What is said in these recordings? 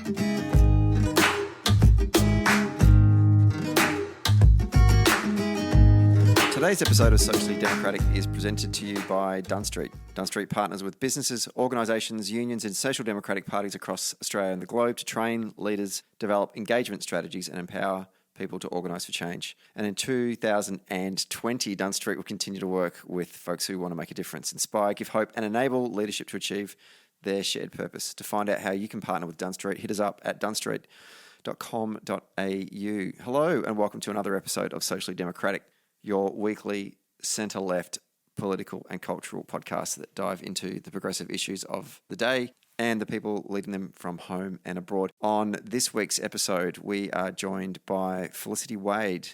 Today's episode of Socially Democratic is presented to you by Dunn Street. Dunn Street partners with businesses, organisations, unions and social democratic parties across Australia and the globe to train leaders, develop engagement strategies and empower people to organise for change. And in 2020, Dunn Street will continue to work with folks who want to make a difference, inspire, give hope and enable leadership to achieve their shared purpose. To find out how you can partner with Dunn Street, hit us up at dunnstreet.com.au. Hello and welcome to another episode of Socially Democratic, your weekly centre-left political and cultural podcast that dive into the progressive issues of the day and the people leading them from home and abroad. On this week's episode, we are joined by Felicity Wade.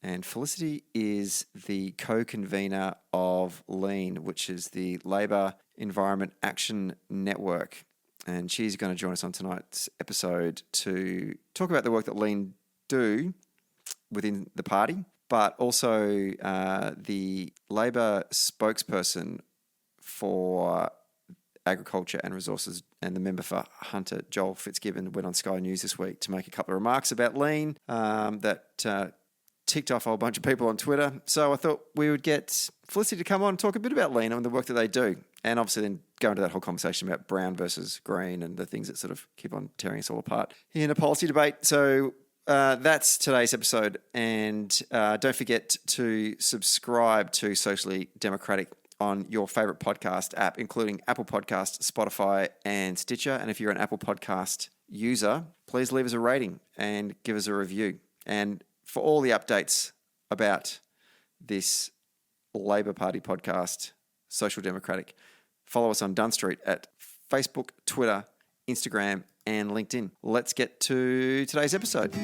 And Felicity is the co-convenor of LEAN, which is the Labor Environment Action Network. And she's going to join us on tonight's episode to talk about the work that LEAN do within the party, but also the Labor spokesperson for Agriculture and Resources and the member for Hunter, Joel Fitzgibbon, went on SkyNews this week to make a couple of remarks about LEAN that ticked off a whole bunch of people on Twitter. So I thought we would get Felicity to come on and talk a bit about LEAN and the work that they do, and obviously then go into that whole conversation about brown versus green and the things that sort of keep on tearing us all apart in a policy debate. So that's today's episode, and don't forget to subscribe to Socially Democratic on your favourite podcast app, including Apple Podcasts, Spotify and Stitcher. And if you're an Apple Podcast user, please leave us a rating and give us a review. And for all the updates about this Labor Party podcast, Social Democratic, follow us on Dunn Street at Facebook, Twitter, Instagram and LinkedIn. Let's get to today's episode.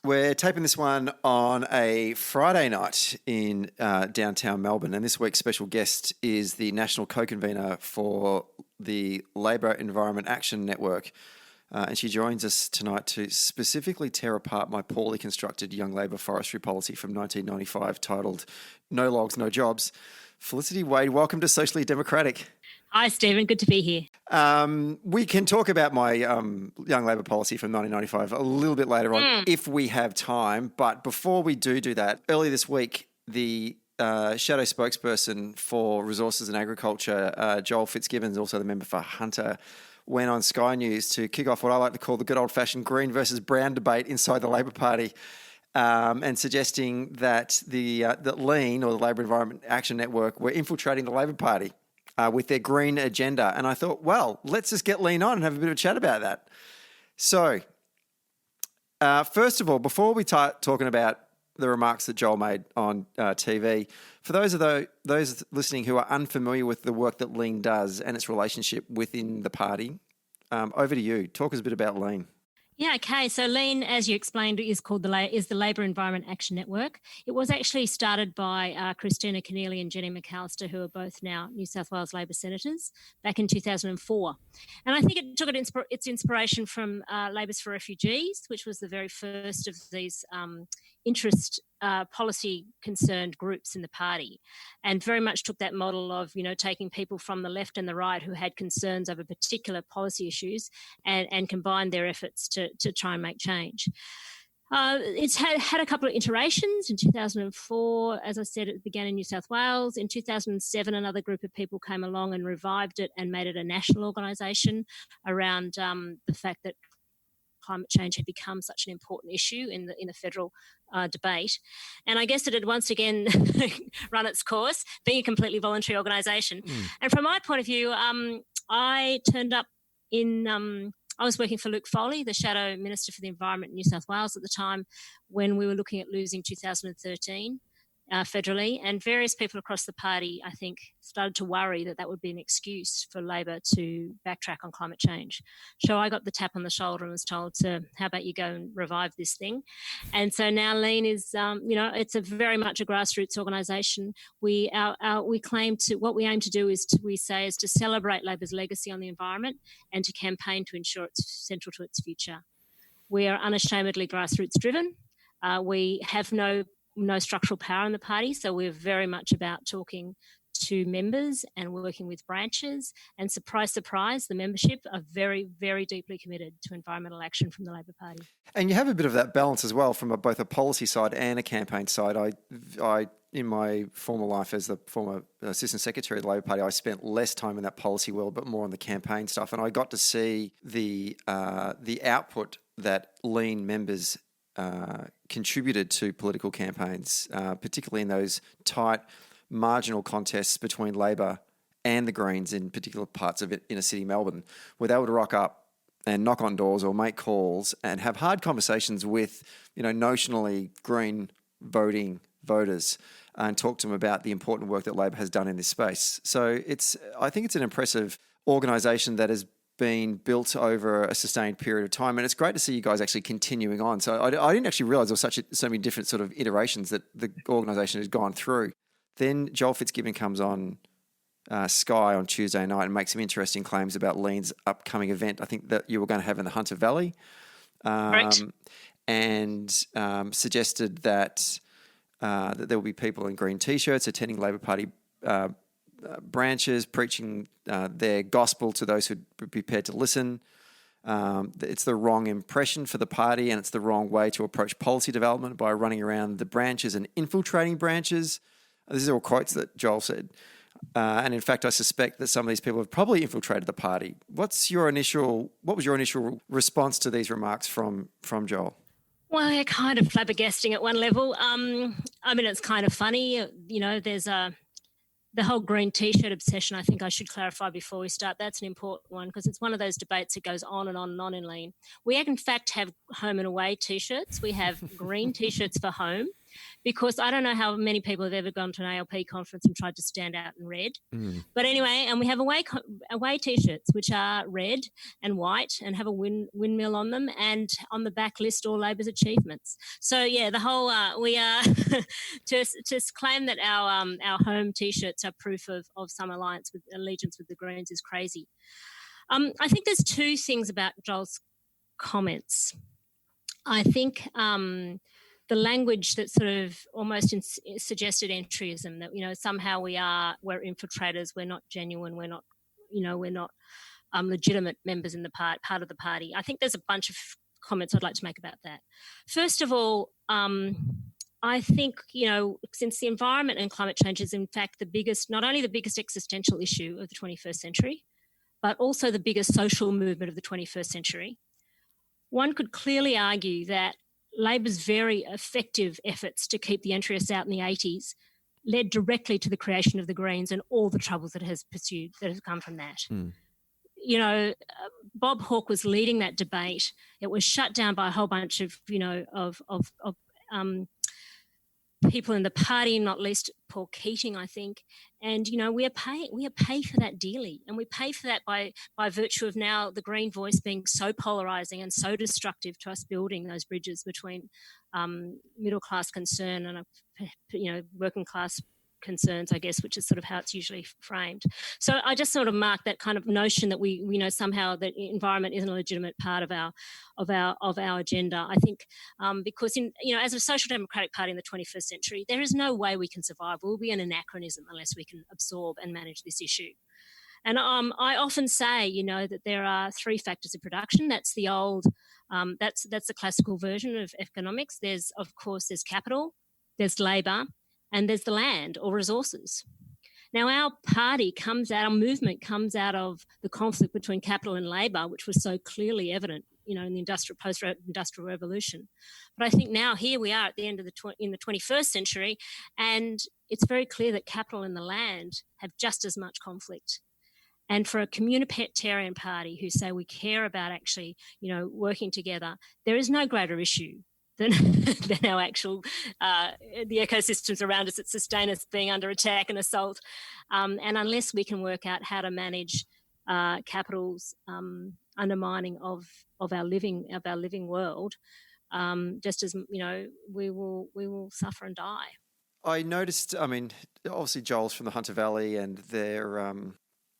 We're taping this one on a Friday night in downtown Melbourne, and this week's special guest is the National Co-Convenor for the Labor Environment Action Network. And she joins us tonight to specifically tear apart my poorly constructed young Labor forestry policy from 1995 titled No Logs, No Jobs. Felicity Wade, welcome to Socially Democratic. Hi, Stephen. Good to be here. We can talk about my young Labor policy from 1995 a little bit later on if we have time. But before we do that, earlier this week, the shadow spokesperson for Resources and Agriculture, Joel Fitzgibbon, also the member for Hunter, went on Sky News to kick off what I like to call the good old-fashioned green versus brown debate inside the Labor Party, and suggesting that that LEAN, or the Labor Environment Action Network, were infiltrating the Labor Party with their green agenda. And I thought, well, let's just get LEAN on and have a bit of a chat about that. So, first of all, before we start talking about the remarks that Joel made on TV, for those listening who are unfamiliar with the work that LEAN does and its relationship within the party, over to you. Talk us a bit about LEAN. Yeah, okay. So LEAN, as you explained, is the Labor Environment Action Network. It was actually started by Christina Keneally and Jenny McAllister, who are both now New South Wales Labor senators, back in 2004. And I think it took its inspiration from Labour's for Refugees, which was the very first of these interest policy concerned groups in the party, and very much took that model of, taking people from the left and the right who had concerns over particular policy issues and combined their efforts to try and make change. It's had a couple of iterations. In 2004, as I said, it began in New South Wales. In 2007, another group of people came along and revived it and made it a national organisation around the fact that climate change had become such an important issue in the federal debate. And I guess it had once again run its course, being a completely voluntary organisation. And from my point of view, I turned up I was working for Luke Foley, the Shadow Minister for the Environment in New South Wales at the time, when we were looking at losing 2013 federally, and various people across the party, I think, started to worry that would be an excuse for Labor to backtrack on climate change. So I got the tap on the shoulder and was told to, how about you go and revive this thing? And so now LEAN is, it's a very much a grassroots organisation. We claim to, what we aim to do is to celebrate Labor's legacy on the environment and to campaign to ensure it's central to its future. We are unashamedly grassroots driven. We have no no structural power in the party. So we're very much about talking to members and working with branches. And surprise, surprise, the membership are very, very deeply committed to environmental action from the Labor Party. And you have a bit of that balance as well from both a policy side and a campaign side. I in my former life as the former Assistant Secretary of the Labor Party, I spent less time in that policy world, but more on the campaign stuff. And I got to see the output that lean members contributed to political campaigns, particularly in those tight marginal contests between Labor and the Greens in particular parts of inner city Melbourne, where they would rock up and knock on doors or make calls and have hard conversations with, notionally Green voting voters and talk to them about the important work that Labor has done in this space. So I think it's an impressive organisation that has been built over a sustained period of time, and it's great to see you guys actually continuing on. So I didn't actually realise there were so many different sort of iterations that the organisation has gone through. Then Joel Fitzgibbon comes on Sky on Tuesday night and makes some interesting claims about Lean's upcoming event, I think that you were going to have in the Hunter Valley, and suggested that there will be people in green T-shirts attending Labor Party branches, preaching their gospel to those who'd be prepared to listen. It's the wrong impression for the party, and it's the wrong way to approach policy development by running around the branches and infiltrating branches. These are all quotes that Joel said. And in fact, I suspect that some of these people have probably infiltrated the party. What was your initial response to these remarks from Joel? Well, they're kind of flabbergasting at one level. It's kind of funny. There's the whole green T-shirt obsession, I think I should clarify before we start. That's an important one because it's one of those debates that goes on and on and on in Lean. We, in fact, have home and away T-shirts. We have green T-shirts for home because I don't know how many people have ever gone to an ALP conference and tried to stand out in red. But anyway, and we have away T-shirts, which are red and white and have a windmill on them, and on the back list all Labor's achievements. So, yeah, the whole we are to claim that our home T-shirts are proof of some allegiance with the Greens is crazy. I think there's two things about Joel's comments. I think the language that sort of almost suggested entryism, that, somehow we're infiltrators, we're not genuine, we're not legitimate members in the part of the party. I think there's a bunch of comments I'd like to make about that. First of all, I think, since the environment and climate change is in fact not only the biggest existential issue of the 21st century, but also the biggest social movement of the 21st century, one could clearly argue that Labor's very effective efforts to keep the entryists out in the 80s led directly to the creation of the Greens and all the troubles that have come from that. Bob Hawke was leading that debate. It was shut down by a whole bunch of people in the party, not least Paul Keating, I think. And, we are paid for that dearly. And we pay for that by virtue of now the Green voice being so polarising and so destructive to us building those bridges between middle class concern and, working class concerns, I guess, which is sort of how it's usually framed. So I just sort of mark that kind of notion that we know somehow that environment isn't a legitimate part of our agenda. I think because as a social democratic party in the 21st century, there is no way we can survive. We'll be an anachronism unless we can absorb and manage this issue. And I often say, that there are three factors of production. That's the old, that's the classical version of economics. There's capital, there's labour, and there's the land or resources. Now, our movement comes out of the conflict between capital and labour, which was so clearly evident, in the post-industrial revolution. But I think now here we are at the end of in the 21st century, and it's very clear that capital and the land have just as much conflict. And for a communitarian party who say we care about actually, working together, there is no greater issue than our actual, the ecosystems around us that sustain us being under attack and assault. And unless we can work out how to manage capital's undermining of our living world, just as, we will suffer and die. I noticed, obviously Joel's from the Hunter Valley and they're,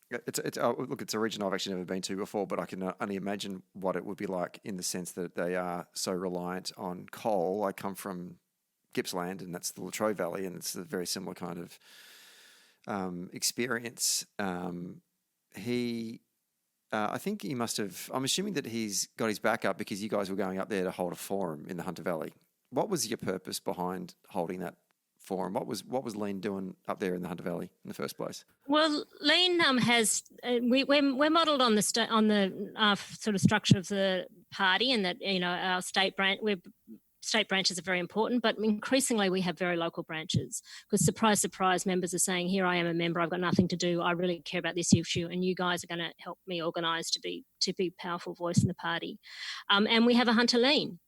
it's a region I've actually never been to before, but I can only imagine what it would be like in the sense that they are so reliant on coal. I come from Gippsland, and that's the Latrobe Valley, and it's a very similar kind of experience. I think he must have. I'm assuming that he's got his back up because you guys were going up there to hold a forum in the Hunter Valley. What was your purpose behind holding that forum? What was Lean doing up there in the Hunter Valley in the first place? Well, Lean has we're modelled on the sort of structure of the party, and that our state branches are very important, but increasingly we have very local branches because, surprise, surprise, members are saying, here I am a member, I've got nothing to do, I really care about this issue, and you guys are going to help me organise to be a powerful voice in the party. And we have a Hunter Lean.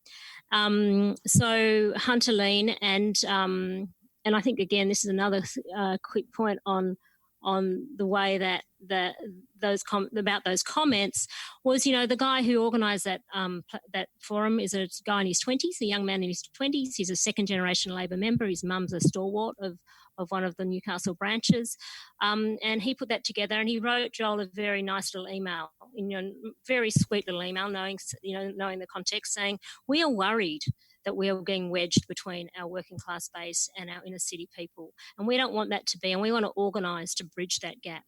So Hunter Lean, and I think, again, this is another quick point on the way that those comments was, the guy who organised that forum is a guy in his 20s, a young man in his 20s. He's a second generation Labor member. His mum's a stalwart of one of the Newcastle branches, and he put that together, and he wrote Joel a very nice little email, very sweet little email, knowing the context, saying, we are worried that we are getting wedged between our working class base and our inner city people. And we don't want that to be, and we want to organise to bridge that gap.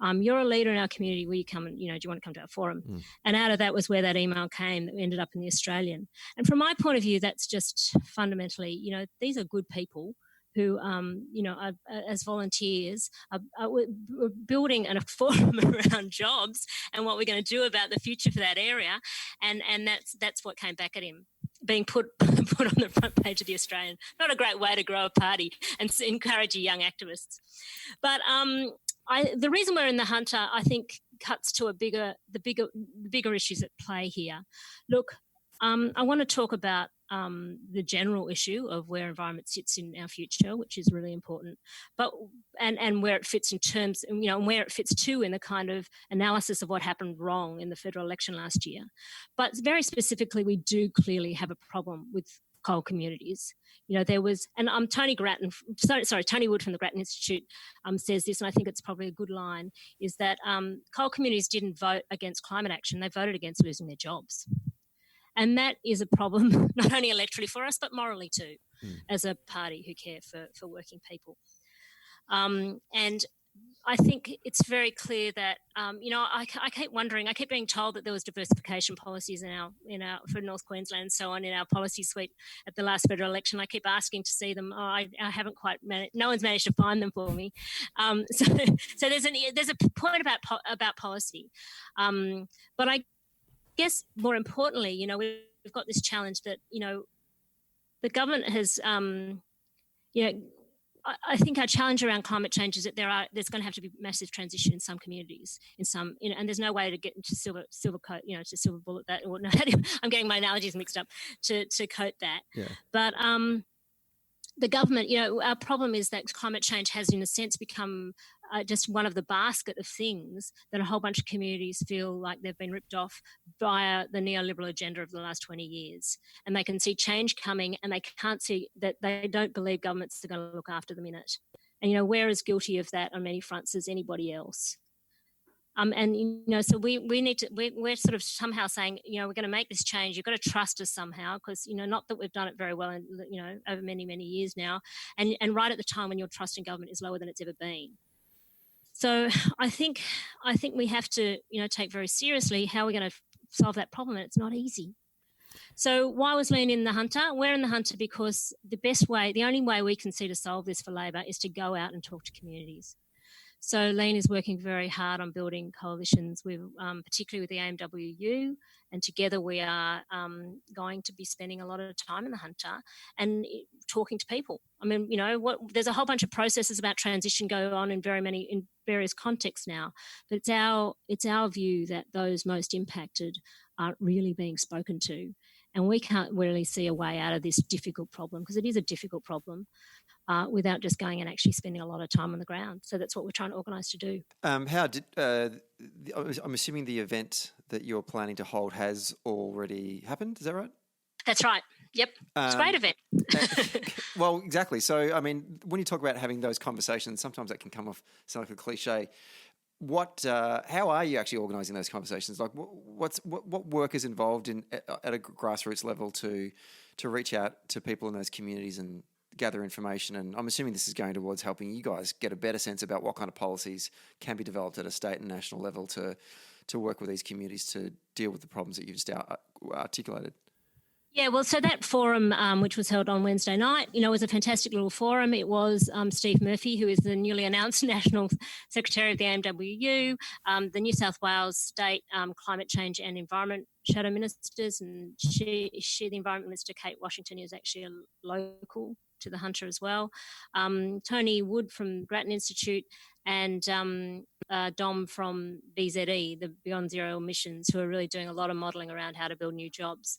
You're a leader in our community. Will you come and, do you want to come to our forum? And out of that was where that email came that ended up in the Australian. And from my point of view, that's just fundamentally, these are good people who, are, as volunteers, we're building a forum around jobs and what we're going to do about the future for that area. And that's what came back at him, being put on the front page of the Australian. Not a great way to grow a party and encourage young activists. But the reason we're in the Hunter, I think, cuts to the bigger issues at play here. Look, I want to talk about the general issue of where environment sits in our future, which is really important, but and where it fits in terms, and where it fits too in the kind of analysis of what happened wrong in the federal election last year. But very specifically, we do clearly have a problem with coal communities. There was, and Tony Wood from the Grattan Institute says this, and I think it's probably a good line, is that coal communities didn't vote against climate action, they voted against losing their jobs. And that is a problem, not only electorally for us, but morally too, as a party who care for working people. And I think it's very clear that, I keep wondering, I keep being told that there was diversification policies in our for North Queensland and so on in our policy suite at the last federal election. I keep asking to see them. I haven't quite no one's managed to find them for me. So there's a point about policy. But I guess more importantly, we've got this challenge that, the government has, I think our challenge around climate change is that there's going to have to be massive transition in some communities, and there's no way to get into silver coat, to silver bullet that. Or no, I'm getting my analogies mixed up to coat that. Yeah. But the government, our problem is that climate change has, in a sense, become just one of the basket of things that a whole bunch of communities feel like they've been ripped off via the neoliberal agenda of the last 20 years. And they can see change coming, and they can't see that they don't believe governments are going to look after them in it. And, we're as guilty of that on many fronts as anybody else. So we need to, we're sort of somehow saying, we're going to make this change. You've got to trust us somehow, because, not that we've done it very well in, over many, many years now. And right at the time when your trust in government is lower than it's ever been. So I think we have to, take very seriously how we're going to solve that problem. And it's not easy. So why was Lean in the Hunter? We're in the Hunter because the only way we can see to solve this for Labor is to go out and talk to communities. So Lean is working very hard on building coalitions with, particularly with the AMWU, and together we are going to be spending a lot of time in the Hunter and talking to people. I mean, there's a whole bunch of processes about transition going on in various contexts now, but it's our view that those most impacted aren't really being spoken to, and we can't really see a way out of this difficult problem, because it is a difficult problem. Without just going and actually spending a lot of time on the ground. So that's what we're trying to organise to do. I'm assuming the event that you're planning to hold has already happened, is that right? That's right. Yep. It's a great event. Well, exactly. So, I mean, when you talk about having those conversations, sometimes that can come off sound like a cliche. How are you actually organising those conversations? Like, what work is involved at a grassroots level to to reach out to people in those communities and gather information. And I'm assuming this is going towards helping you guys get a better sense about what kind of policies can be developed at a state and national level to work with these communities to deal with the problems that you've just articulated. Yeah, well, so that forum, which was held on Wednesday night, was a fantastic little forum. It was Steve Murphy, who is the newly announced National Secretary of the AMWU, the New South Wales State Climate Change and Environment Shadow Ministers, and she, the Environment Minister, Kate Washington, is actually a local to the Hunter as well. Tony Wood from Grattan Institute, and Dom from BZE, the Beyond Zero Emissions, who are really doing a lot of modelling around how to build new jobs.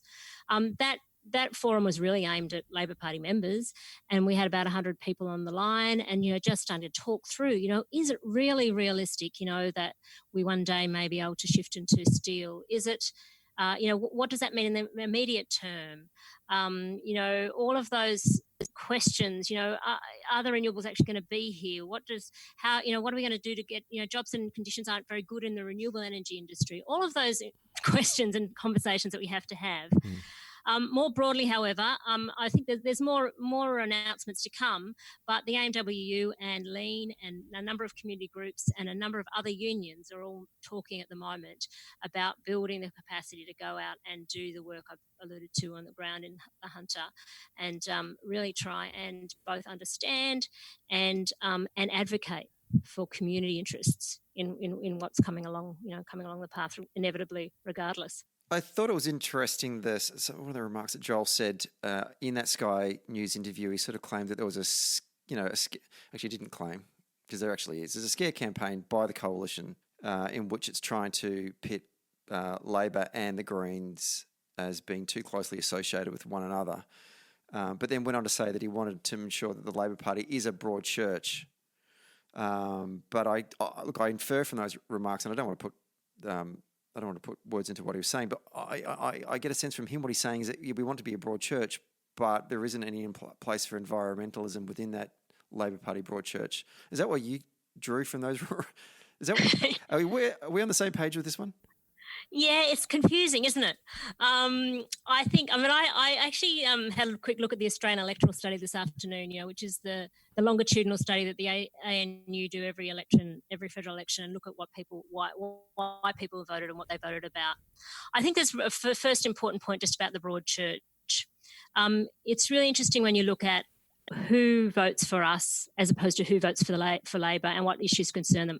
That forum was really aimed at Labor Party members, and we had about 100 people on the line, and just starting to talk through, is it really realistic, that we one day may be able to shift into steel? Is it, what does that mean in the immediate term? All of those questions, are the renewables actually going to be here? What are we going to do to get, jobs and conditions aren't very good in the renewable energy industry? All of those questions and conversations that we have to have. More broadly, however, I think there's more announcements to come, but the AMWU and Lean and a number of community groups and a number of other unions are all talking at the moment about building the capacity to go out and do the work I've alluded to on the ground in the Hunter, and really try and both understand and advocate for community interests in what's coming along the path inevitably, regardless. I thought it was interesting, one of the remarks that Joel said in that Sky News interview. He sort of claimed that there was actually didn't claim, because there actually is. There's a scare campaign by the coalition in which it's trying to pit Labor and the Greens as being too closely associated with one another. But then went on to say that he wanted to ensure that the Labor Party is a broad church. But I infer from those remarks, and I don't want to put words into what he was saying, but I get a sense from him what he's saying is that we want to be a broad church, but there isn't any place for environmentalism within that Labor Party broad church. Is that what you drew from those? Is that are we on the same page with this one? Yeah, it's confusing, isn't it? I actually had a quick look at the Australian electoral study this afternoon, which is the longitudinal study that the ANU do every federal election, and look at why people voted and what they voted about. I think there's a first important point just about the broad church. It's really interesting when you look at who votes for us as opposed to who votes for Labor and what issues concern them.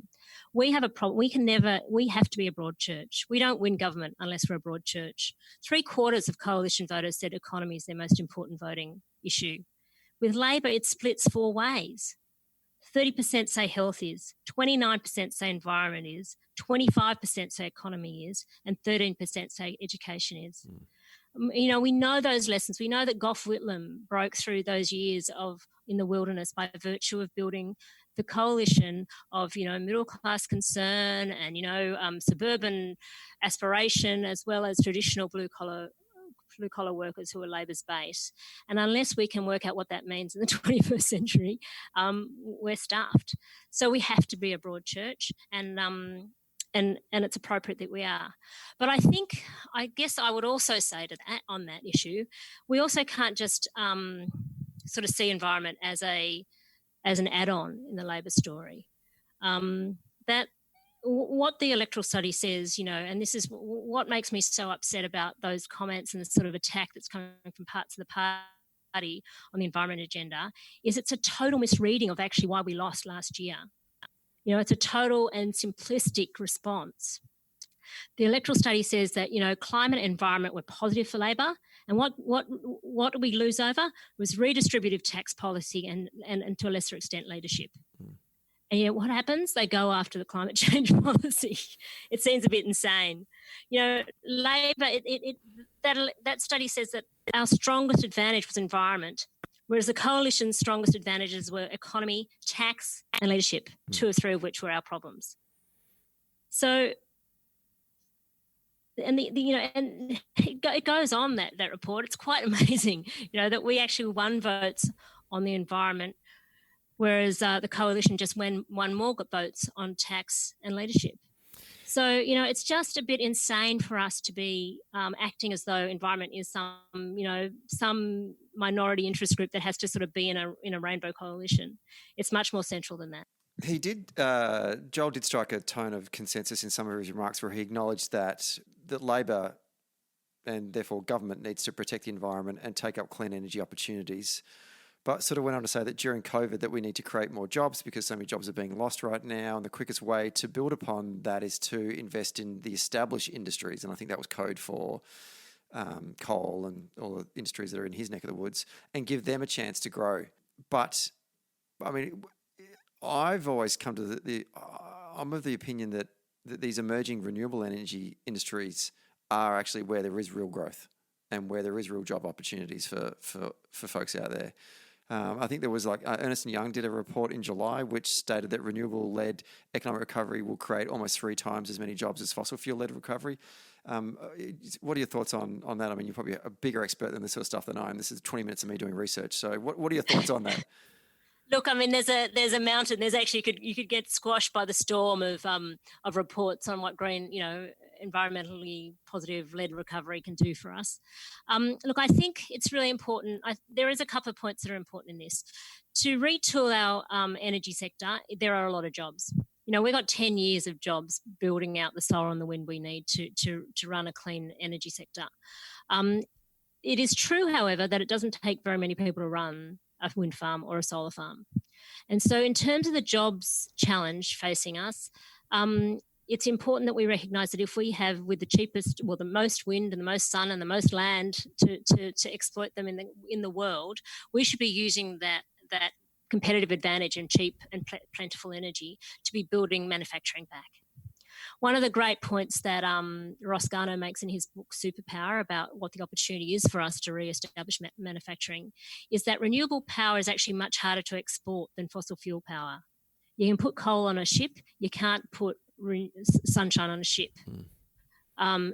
We have a problem. We have to be a broad church. We don't win government unless we're a broad church. 3/4 of coalition voters said economy is their most important voting issue. With Labor, it splits 4 ways. 30% say health is, 29% say environment is, 25% say economy is, and 13% say education is. We know those lessons. We know that Gough Whitlam broke through those years in the wilderness by virtue of building the coalition of, middle class concern and, suburban aspiration, as well as traditional blue collar workers who are Labor's base. And unless we can work out what that means in the 21st century, we're stuffed. So we have to be a broad church, and it's appropriate that we are. But I guess I would also say to that, on that issue, we also can't just sort of see environment as an add-on in the Labor story. That what the electoral study says, and this is what makes me so upset about those comments and the sort of attack that's coming from parts of the party on the environment agenda, is it's a total misreading of actually why we lost last year. It's a total and simplistic response. The electoral study says that, climate and environment were positive for Labor, and what did we lose over was redistributive tax policy and to a lesser extent leadership. And yet what happens? They go after the climate change policy. It seems a bit insane. Labor, that study says that our strongest advantage was environment, whereas the coalition's strongest advantages were economy, tax, and leadership, 2 or 3 of which were our problems. So, and and it goes on, that report. It's quite amazing, that we actually won votes on the environment, whereas the coalition just won more votes on tax and leadership. So, it's just a bit insane for us to be acting as though environment is some minority interest group that has to sort of be in a rainbow coalition. It's much more central than that. Joel did strike a tone of consensus in some of his remarks where he acknowledged that Labor and therefore government needs to protect the environment and take up clean energy opportunities, but sort of went on to say that during COVID that we need to create more jobs because so many jobs are being lost right now, and the quickest way to build upon that is to invest in the established industries, and I think that was code for coal and all the industries that are in his neck of the woods, and give them a chance to grow. But, I mean, I've always come to I'm of the opinion that these emerging renewable energy industries are actually where there is real growth and where there is real job opportunities for folks out there. I think there was Ernst & Young did a report in July which stated that renewable-led economic recovery will create almost 3 times as many jobs as fossil fuel-led recovery. What are your thoughts on that? I mean, you're probably a bigger expert than this sort of stuff than I am. This is 20 minutes of me doing research. So what are your thoughts on that? Look, I mean, there's a mountain. There's actually you could get squashed by the storm of reports on what green, environmentally positive led recovery can do for us. Look, I think it's really important. There is a couple of points that are important in this. To retool our energy sector, there are a lot of jobs. We've got 10 years of jobs building out the solar and the wind we need to run a clean energy sector. It is true, however, that it doesn't take very many people to run a wind farm or a solar farm. And so in terms of the jobs challenge facing us, it's important that we recognise that if we have with the most wind and the most sun and the most land to exploit them in the world, we should be using that competitive advantage and cheap and plentiful energy to be building manufacturing back. One of the great points that Ross Garnaut makes in his book Superpower about what the opportunity is for us to re-establish manufacturing is that renewable power is actually much harder to export than fossil fuel power. You can put coal on a ship, you can't put sunshine on a ship.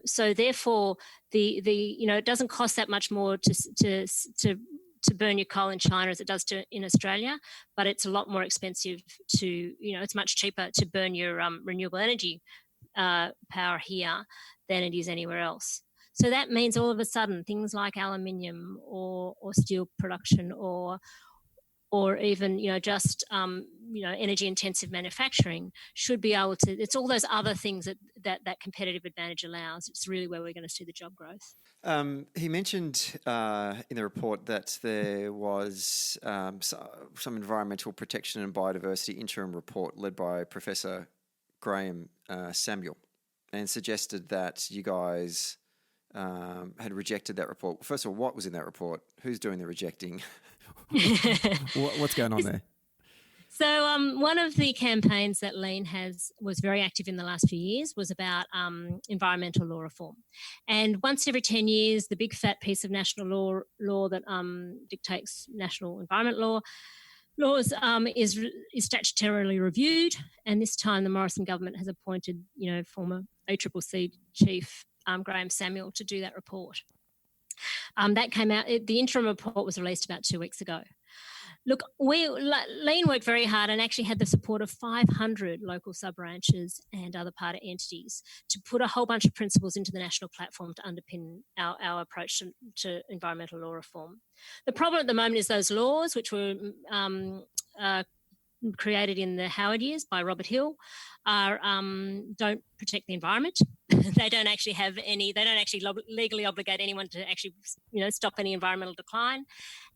So therefore, it doesn't cost that much more to burn your coal in China as it does in Australia, but it's a lot more expensive it's much cheaper to burn your renewable energy power here than it is anywhere else. So that means all of a sudden things like aluminium or steel production or even energy intensive manufacturing should be able to. It's all those other things that competitive advantage allows. It's really where we're going to see the job growth. He mentioned in the report that there was some environmental protection and biodiversity interim report led by Professor Graham Samuel, and suggested that you guys had rejected that report. First of all, what was in that report? Who's doing the rejecting? What's going on there? So one of the campaigns that Lean was very active in the last few years was about environmental law reform. And once every 10 years, the big fat piece of national law that dictates national environment laws is statutorily reviewed. And this time the Morrison government has appointed, former ACCC chief Graham Samuel to do that report. That came out, the interim report was released about 2 weeks ago. Look, Lean worked very hard and actually had the support of 500 local sub-branches and other party entities to put a whole bunch of principles into the national platform to underpin our approach to environmental law reform. The problem at the moment is those laws, which were created in the Howard years by Robert Hill, don't protect the environment. They don't actually legally obligate anyone to actually, stop any environmental decline.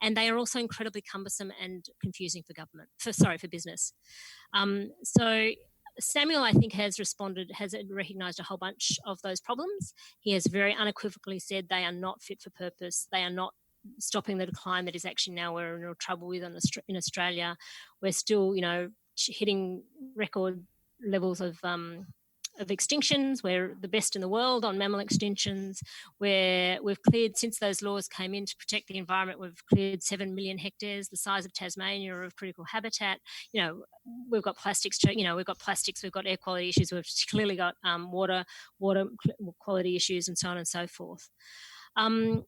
And they are also incredibly cumbersome and confusing for business. So Samuel, I think, has recognised a whole bunch of those problems. He has very unequivocally said they are not fit for purpose. They are not stopping the decline that is actually now we're in real trouble with in Australia. We're still, hitting record levels of extinctions. We're the best in the world on mammal extinctions. We've cleared, since those laws came in to protect the environment, we've cleared 7 million hectares, the size of Tasmania, of critical habitat. We've got plastics, we've got air quality issues, we've clearly got water quality issues and so on and so forth.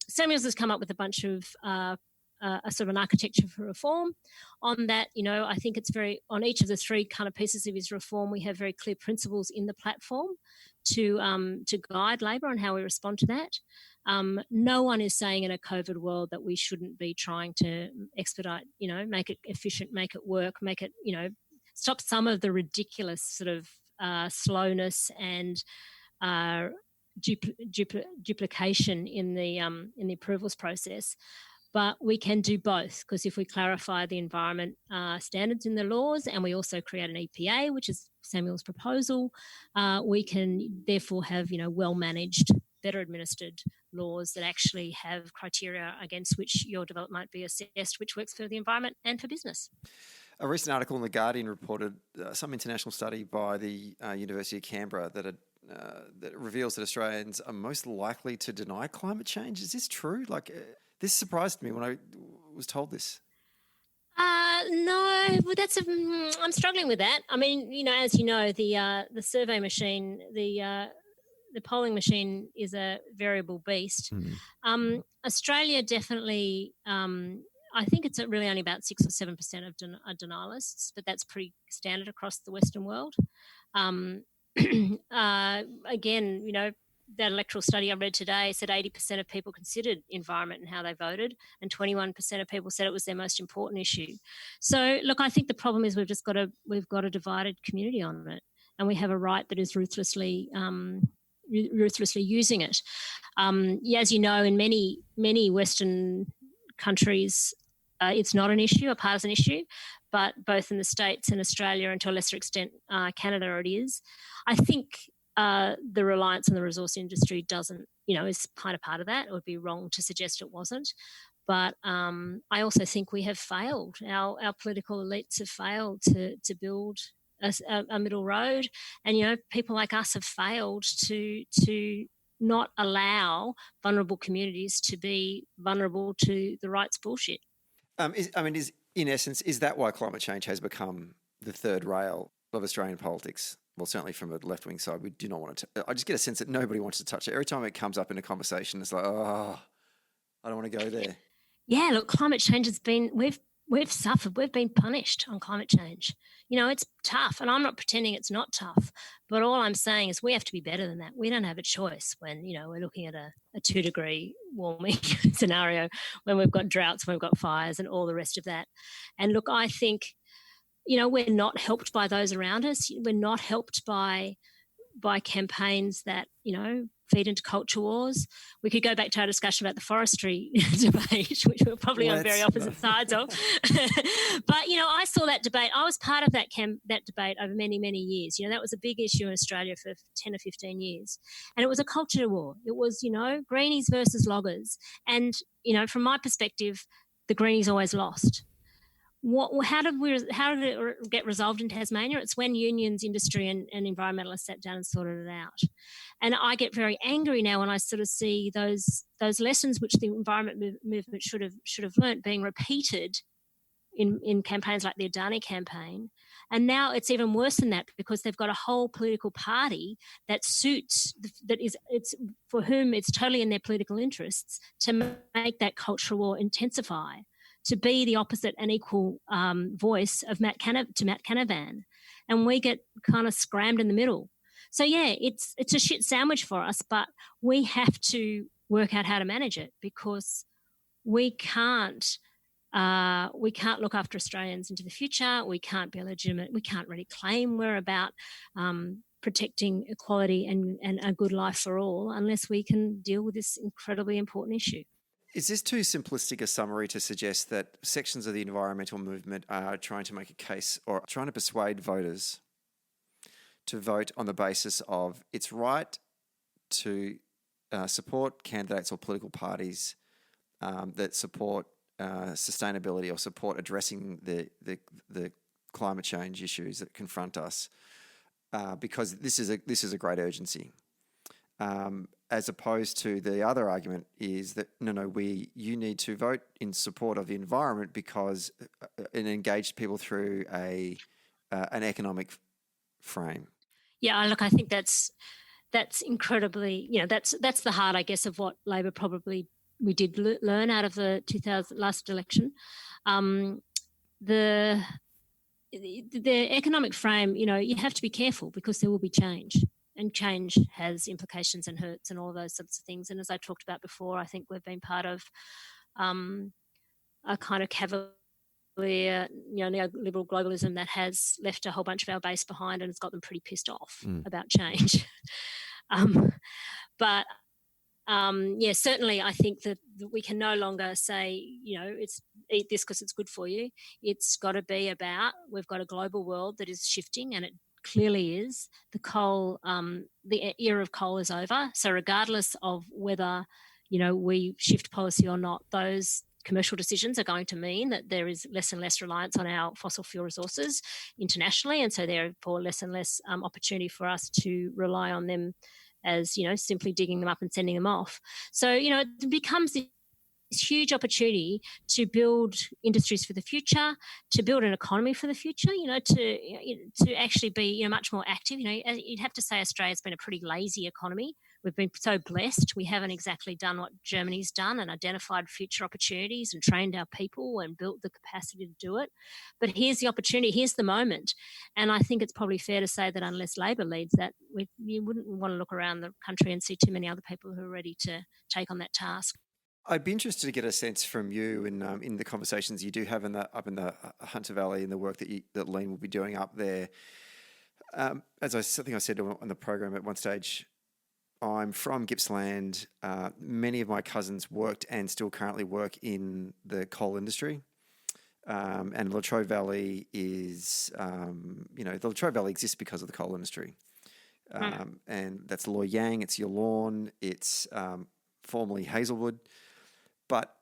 Samuels has come up with a bunch of a sort of an architecture for reform. On that, I think it's on each of the three kind of pieces of his reform, we have very clear principles in the platform to guide Labor on how we respond to that. No one is saying in a COVID world that we shouldn't be trying to expedite, make it efficient, make it work, make it, stop some of the ridiculous sort of slowness and duplication in the approvals process. But we can do both, because if we clarify the environment standards in the laws and we also create an EPA, which is Samuel's proposal, we can therefore have, well-managed, better administered laws that actually have criteria against which your development might be assessed, which works for the environment and for business. A recent article in The Guardian reported some international study by the University of Canberra that reveals that Australians are most likely to deny climate change. Is this true? This surprised me when I was told this. No, I'm struggling with that. I mean, as you know, the survey machine, the polling machine is a variable beast. Mm-hmm. Australia definitely, I think it's really only about 6 or 7% of denialists, but that's pretty standard across the Western world. Again, that electoral study I read today said 80% of people considered environment and how they voted, and 21% of people said it was their most important issue. So, look, I think the problem is we've got a divided community on it, and we have a right that is ruthlessly using it. As you know, in many Western countries, it's not an issue, a partisan issue, but both in the States and Australia, and to a lesser extent Canada, it is. I think the reliance on the resource industry is kind of part of that. It would be wrong to suggest it wasn't. But I also think we have failed. Our political elites have failed to build a middle road. And, people like us have failed to not allow vulnerable communities to be vulnerable to the right's bullshit. In essence, is that why climate change has become the third rail of Australian politics? Well, certainly from a left-wing side, we do not want to. I just get a sense that nobody wants to touch it. Every time it comes up in a conversation, it's like, I don't want to go there. Yeah, look, climate change has been, we've suffered, we've been punished on climate change. It's tough, and I'm not pretending it's not tough, but all I'm saying is we have to be better than that. We don't have a choice when, we're looking at a 2-degree warming scenario, when we've got droughts, when we've got fires and all the rest of that. And look, I think, we're not helped by those around us. We're not helped by campaigns that, feed into culture wars. We could go back to our discussion about the forestry debate, which we're probably on very opposite sides of. But, I saw that debate. I was part of that debate over many, many years. That was a big issue in Australia for 10 or 15 years. And it was a culture war. It was, greenies versus loggers. And, from my perspective, the greenies always lost. How did it get resolved in Tasmania? It's when unions, industry and environmentalists sat down and sorted it out. And I get very angry now when I sort of see those lessons which the environment movement should have learnt being repeated in campaigns like the Adani campaign. And now it's even worse than that, because they've got a whole political party that it's for whom it's totally in their political interests to make that cultural war intensify, to be the opposite and equal voice of Matt Canavan. And we get kind of scrammed in the middle. So, yeah, it's a shit sandwich for us, but we have to work out how to manage it, because we can't look after Australians into the future. We can't be legitimate. We can't really claim we're about protecting equality and a good life for all unless we can deal with this incredibly important issue. Is this too simplistic a summary to suggest that sections of the environmental movement are trying to make a case or trying to persuade voters to vote on the basis of it's right to support candidates or political parties that support sustainability or support addressing the climate change issues that confront us, because this is a great urgency, as opposed to the other argument is that you need to vote in support of the environment because it engaged people through an economic frame. Yeah, look, I think that's incredibly, that's the heart, I guess, of what Labor probably we did learn out of the 2000 last election. The economic frame, you have to be careful because there will be change, and change has implications and hurts and all those sorts of things. And as I talked about before, I think we've been part of a kind of cavalier, neoliberal globalism that has left a whole bunch of our base behind, and it's got them pretty pissed off about change. But certainly I think that we can no longer say, it's eat this because it's good for you. It's got to be about, we've got a global world that is shifting, and it clearly is. The era of coal is over. So regardless of whether, we shift policy or not, those commercial decisions are going to mean that there is less and less reliance on our fossil fuel resources internationally, and so therefore less and less opportunity for us to rely on them as, simply digging them up and sending them off. So, it becomes this huge opportunity to build industries for the future, to build an economy for the future, to actually be, much more active. You'd have to say Australia's been a pretty lazy economy. We've been so blessed. We haven't exactly done what Germany's done and identified future opportunities and trained our people and built the capacity to do it. But here's the opportunity, here's the moment. And I think it's probably fair to say that unless Labor leads that, you wouldn't want to look around the country and see too many other people who are ready to take on that task. I'd be interested to get a sense from you in the conversations you do have up in the Hunter Valley and the work that Lean will be doing up there. As I think I said on the program at one stage, I'm from Gippsland. Many of my cousins worked and still currently work in the coal industry. And Latrobe Valley is, the Latrobe Valley exists because of the coal industry. And that's Loy Yang, it's Yallourn, it's formerly Hazelwood. But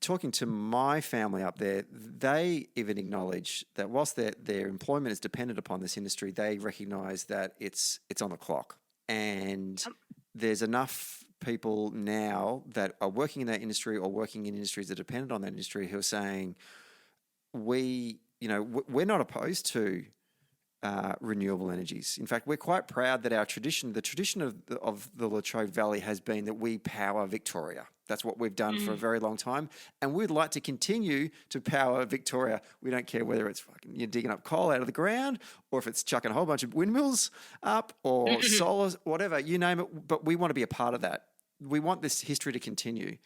talking to my family up there, they even acknowledge that whilst their employment is dependent upon this industry, they recognise that it's on the clock. And there's enough people now that are working in that industry or working in industries that are dependent on that industry who are saying, we're not opposed to renewable energies. In fact, we're quite proud that the tradition of the Latrobe Valley has been that we power Victoria. That's what we've done for a very long time. And we'd like to continue to power Victoria. We don't care whether it's you're digging up coal out of the ground or if it's chucking a whole bunch of windmills up or solar, whatever, you name it. But we want to be a part of that. We want this history to continue.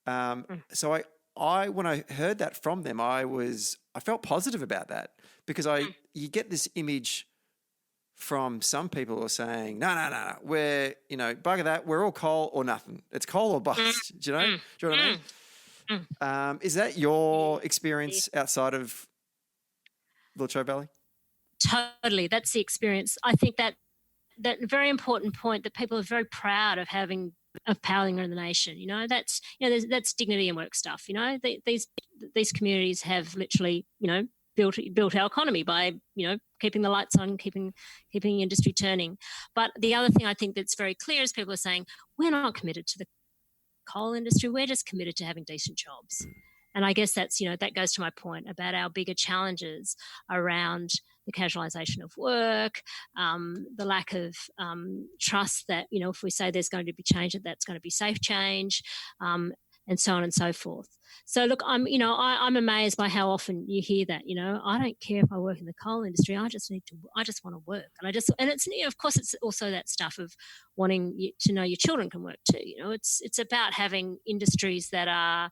So I when I heard that from them, I felt positive about that because you get this image from some people who are saying, no, we're, bugger that, we're all coal or nothing. It's coal or bust. Do you know what I mean? Is that your experience outside of Latrobe Valley? Totally. That's the experience. I think that very important point that people are very proud of powering the nation. That's dignity and work stuff. These communities have literally, built our economy by, keeping the lights on, keeping industry turning. But the other thing I think that's very clear is people are saying, we're not committed to the coal industry, we're just committed to having decent jobs. And I guess that's, that goes to my point about our bigger challenges around the casualisation of work, the lack of trust that, if we say there's going to be change, that's going to be safe change, and so on and so forth. So look, I'm amazed by how often you hear that. I don't care if I work in the coal industry. I just want to work, and it's of course it's also that stuff of wanting to know your children can work too. It's about having industries that are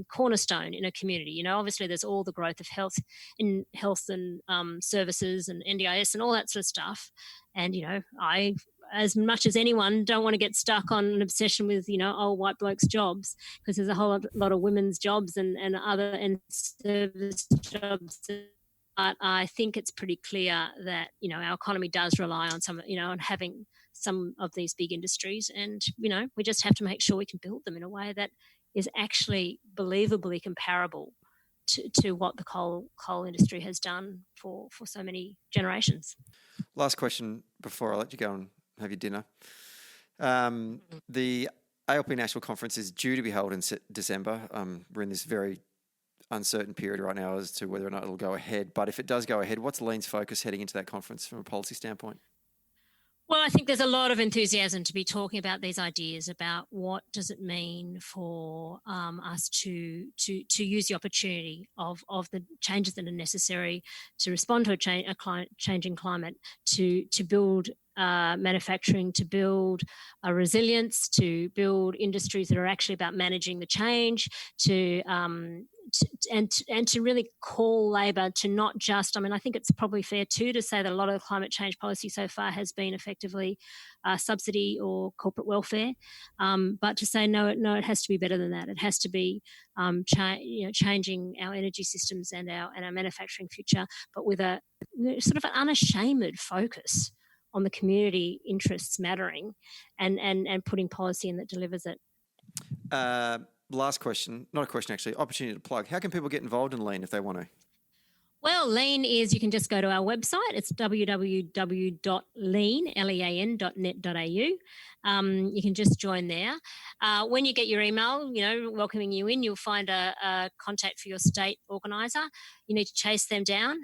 cornerstone in a community. Obviously there's all the growth of health and services and NDIS and all that sort of stuff. And, I, as much as anyone, don't want to get stuck on an obsession with, old white blokes' jobs, because there's a whole lot of women's jobs and service jobs. But I think it's pretty clear that, our economy does rely on on having some of these big industries. And, we just have to make sure we can build them in a way that is actually believably comparable to what the coal industry has done for so many generations. Last question before I let you go and have your dinner. The ALP National Conference is due to be held in December. We're in this very uncertain period right now as to whether or not it'll go ahead. But if it does go ahead, what's Lean's focus heading into that conference from a policy standpoint? Well, I think there's a lot of enthusiasm to be talking about these ideas about what does it mean for us to use the opportunity of the changes that are necessary to respond to a changing climate, to build manufacturing, to build a resilience, to build industries that are actually about managing the change, and to really call Labor to not just, I think it's probably fair too to say that a lot of the climate change policy so far has been effectively subsidy or corporate welfare, but to say no, it has to be better than that. It has to be changing our energy systems and our manufacturing future, but with a sort of an unashamed focus on the community interests mattering, and putting policy in that delivers it. Last question, not a question actually, opportunity to plug. How can people get involved in Lean if they want to? Well, Lean is, you can just go to our website. It's www.lean.net.au. You can just join there. When you get your email, welcoming you in, you'll find a contact for your state organiser. You need to chase them down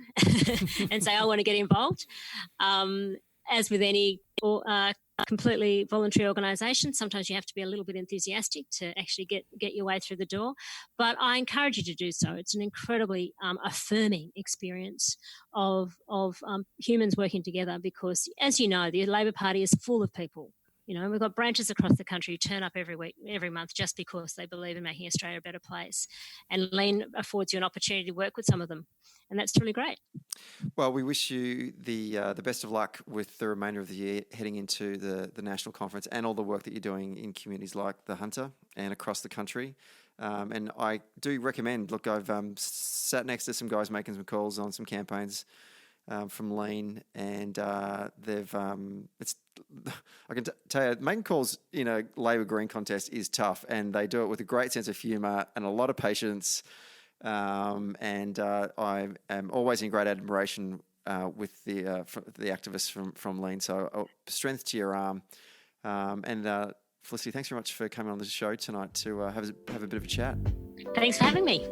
and say, I want to get involved. As with any completely voluntary organisation, sometimes you have to be a little bit enthusiastic to actually get your way through the door. But I encourage you to do so. It's an incredibly affirming experience of humans working together, because, as you know, the Labor Party is full of people. We've got branches across the country who turn up every week, every month, just because they believe in making Australia a better place. And Lean affords you an opportunity to work with some of them. And that's truly great. Well, we wish you the best of luck with the remainder of the year heading into the national conference and all the work that you're doing in communities like the Hunter and across the country. And I do recommend, look, I've sat next to some guys making some calls on some campaigns from Lean, and they've I can tell you, making calls in a Labor Green contest is tough, and they do it with a great sense of humour and a lot of patience. And I am always in great admiration with the activists from Lean. So strength to your arm. And Felicity, thanks very much for coming on the show tonight to have a bit of a chat. Thanks for having me.